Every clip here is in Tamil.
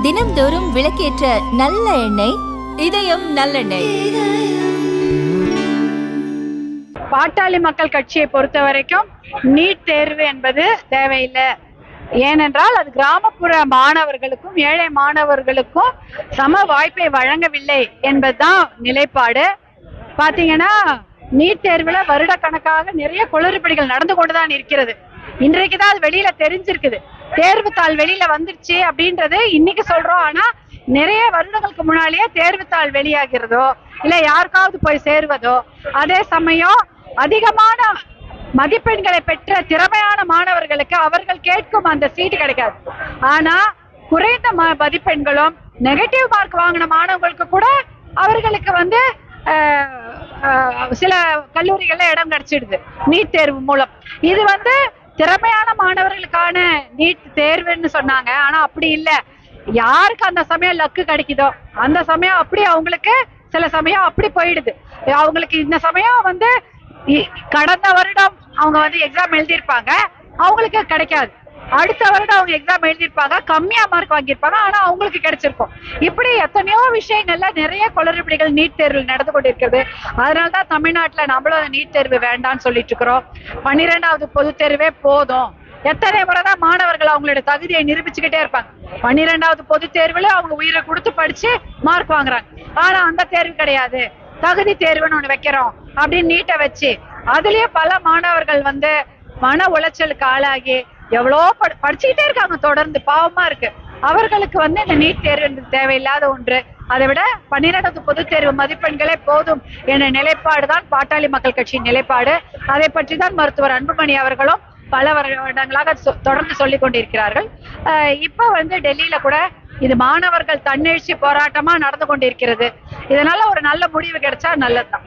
தினம்தோறும் விளக்கேற்ற நல்ல எண்ணெய் இதயம் நல்லெண்ணெய். பாட்டாளி மக்கள் கட்சியை பொறுத்த வரைக்கும் நீட் தேர்வு என்பது தேவையில்லை. ஏனென்றால் அது கிராமப்புற மாணவர்களுக்கும் ஏழை மாணவர்களுக்கும் சம வாய்ப்பை வழங்கவில்லை என்பதுதான் நிலைப்பாடு. பாத்தீங்கன்னா நீட் தேர்வுல வருடக்கணக்காக நிறைய குளறுபடிகள் நடந்து கொண்டுதான் இருக்கிறது. இன்றைக்குதான் அது வெளியில தெரிஞ்சிருக்குது. தேர்வு தாள் வெளியில வந்துருச்சு அப்படின்றது இன்னைக்கு சொல்றோம். ஆனா நிறைய வருடங்களுக்கு முன்னாலேயே தேர்வு தாள் வெளியாகிறதோ இல்ல யாருக்காவது போய் சேருவதோ, அதே சமயம் அதிகமான மதிப்பெண்களை பெற்ற திறமையான மாணவர்களுக்கு அவர்கள் கேட்கும் அந்த சீட்டு கிடைக்காது. ஆனா குறைந்த மதிப்பெண்களும் நெகட்டிவ் மார்க் வாங்கின மாணவர்களுக்கு கூட அவர்களுக்கு சில கல்லூரிகள்ல இடம் கிடைச்சிடுது நீட் தேர்வு மூலம். இது திறமையான மாணவர்களுக்கான நீட் தேர்வுன்னு சொன்னாங்க. ஆனா அப்படி இல்ல. யாருக்கு அந்த சமயம் லக்கு கிடைக்குதோ அந்த சமயம் அப்படி அவங்களுக்கு சில சமயம் அப்படி போயிடுது. அவங்களுக்கு இந்த சமயம் கடந்த வருடம் அவங்க எக்ஸாம் எழுதியிருப்பாங்க, அவங்களுக்கு கிடைக்காது. அடுத்த வருடம் அவங்க எக்ஸாம் எழுதியிருப்பாங்க, கம்மியா மார்க் வாங்கியிருப்பாங்க, ஆனா அவங்களுக்கு கிடைச்சிருக்கும். இப்படி எத்தனையோ விஷயங்கள்ல நிறைய குளறுபடிகள் நீட் தேர்வில் நடந்து கொண்டிருக்கிறது. அதனாலதான் தமிழ்நாட்டுல நம்மளும் நீட் தேர்வு வேண்டாம்னு சொல்லிட்டு இருக்கிறோம். 12வது பொது தேர்வே போதும். எத்தனை முறைதான் மாணவர்கள் அவங்களோட தகுதியை நிரூபிச்சுக்கிட்டே இருப்பாங்க. 12வது பொது தேர்வுல அவங்க உயிரை கொடுத்து படிச்சு மார்க் வாங்குறாங்க. ஆனா அந்த தேர்வு கிடையாது, தகுதி தேர்வுன்னு ஒண்ணு வைக்கிறோம் அப்படின்னு நீட்டை வச்சு அதுலயே பல மாணவர்கள் மன உளைச்சலுக்கு ஆளாகி எவ்வளோ படிச்சுக்கிட்டே இருக்காங்க தொடர்ந்து. பாவமா இருக்கு. அவர்களுக்கு இந்த நீட் தேர்வு தேவையில்லாத ஒன்று. அதை விட 12வது பொது தேர்வு மதிப்பெண்களே போதும் என்ற நிலைப்பாடுதான் பாட்டாளி மக்கள் கட்சியின் நிலைப்பாடு. அதை பற்றி தான் மருத்துவர் அன்புமணி அவர்களும் பல வருடங்களாக தொடர்ந்து சொல்லிக் கொண்டிருக்கிறார்கள். இப்ப டெல்லியில கூட இது மாணவர்கள் தன்னெழுச்சி போராட்டமா நடந்து கொண்டிருக்கிறது. இதனால ஒரு நல்ல முடிவு கிடைச்சா நல்லதுதான்.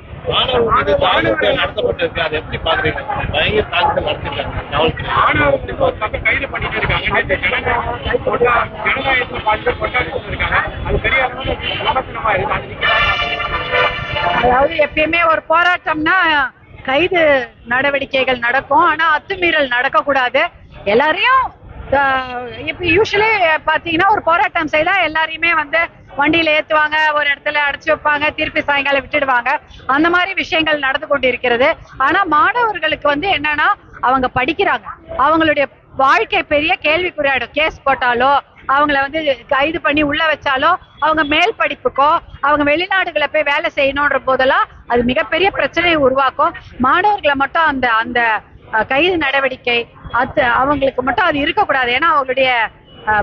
அதாவது எப்பயுமே ஒரு போராட்டம்னா கைது நடவடிக்கைகள் நடக்கும், ஆனா அத்துமீறல் நடக்க கூடாது. எல்லாரையும் இப்ப யூஸ்வலி பாத்தீங்கன்னா ஒரு போராட்டம் செய்தா எல்லாரையுமே வண்டியில ஏத்துவாங்க, ஒரு இடத்துல அடைச்சு வைப்பாங்க, திருப்பி சாயங்காலம் விட்டுடுவாங்க. அந்த மாதிரி விஷயங்கள் நடந்து கொண்டு இருக்கிறது. ஆனா மாணவர்களுக்கு என்னன்னா அவங்க படிக்கிறாங்க, அவங்களுடைய வாழ்க்கை பெரிய கேள்விக்குறியாயிடும். கேஸ் போட்டாலோ அவங்கள கைது பண்ணி உள்ள வச்சாலோ அவங்க மேல் படிப்புக்கோ அவங்க வெளிநாடுகளை போய் வேலை செய்யணும்ன்ற போதெல்லாம் அது மிகப்பெரிய பிரச்சனையை உருவாக்கும். மாணவர்களை மட்டும் அந்த அந்த கைது நடவடிக்கை அவங்களுக்கு மட்டும் அது இருக்கக்கூடாது. ஏன்னா அவங்களுடைய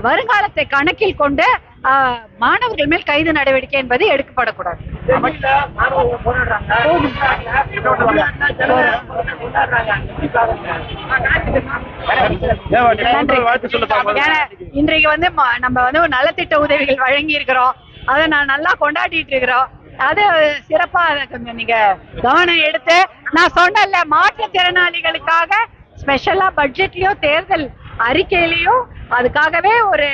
வருங்காலத்தை கணக்கில் கொண்டு மாணவர்கள் மேல் கைது நடவடிக்கை என்பது எடுக்கப்படக்கூடாது. இன்றைக்கு நம்ம நலத்திட்ட உதவிகள் வழங்கி இருக்கிறோம். அதை நான் நல்லா கொண்டாடிட்டு இருக்கிறோம். அது சிறப்பா கொஞ்சம் நீங்க கவனம் எடுத்து, நான் சொன்னல மாற்றுத்திறனாளிகளுக்காக ஸ்பெஷலா பட்ஜெட்லயும் தேர்தல் அறிக்கையிலையும் அதுக்காகவே ஒரு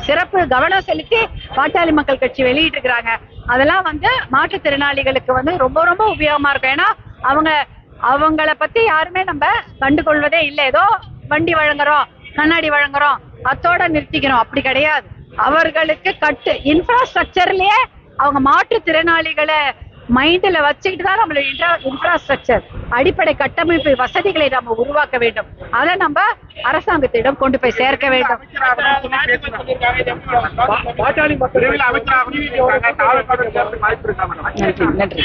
சிறப்பு கவனம் செலுத்தி பாட்டாளி மக்கள் கட்சி வெளியிட்டு இருக்கிறாங்க. அதெல்லாம் மாற்றுத்திறனாளிகளுக்கு ரொம்ப ரொம்ப உபயோகமா இருக்கும். ஏன்னா அவங்கள பத்தி யாருமே நம்ம கண்டுகொள்வதே இல்லை. ஏதோ வண்டி வழங்குறோம், கண்ணாடி வழங்குறோம், அத்தோட நிறுத்திக்கிறோம். அப்படி கிடையாது. அவர்களுக்கு இன்ஃப்ராஸ்ட்ரக்சர்லயே அவங்க மாற்றுத்திறனாளிகளை மைண்ட்ல வச்சுக்கிட்டு தான் நம்மளோட இன்ஃப்ராஸ்ட்ரக்சர் அடிப்படை கட்டமைப்பு வசதிகளை நம்ம உருவாக்க வேண்டும். அதை நம்ம அரசாங்கத்திடம் கொண்டு போய் சேர்க்க வேண்டும். நன்றி.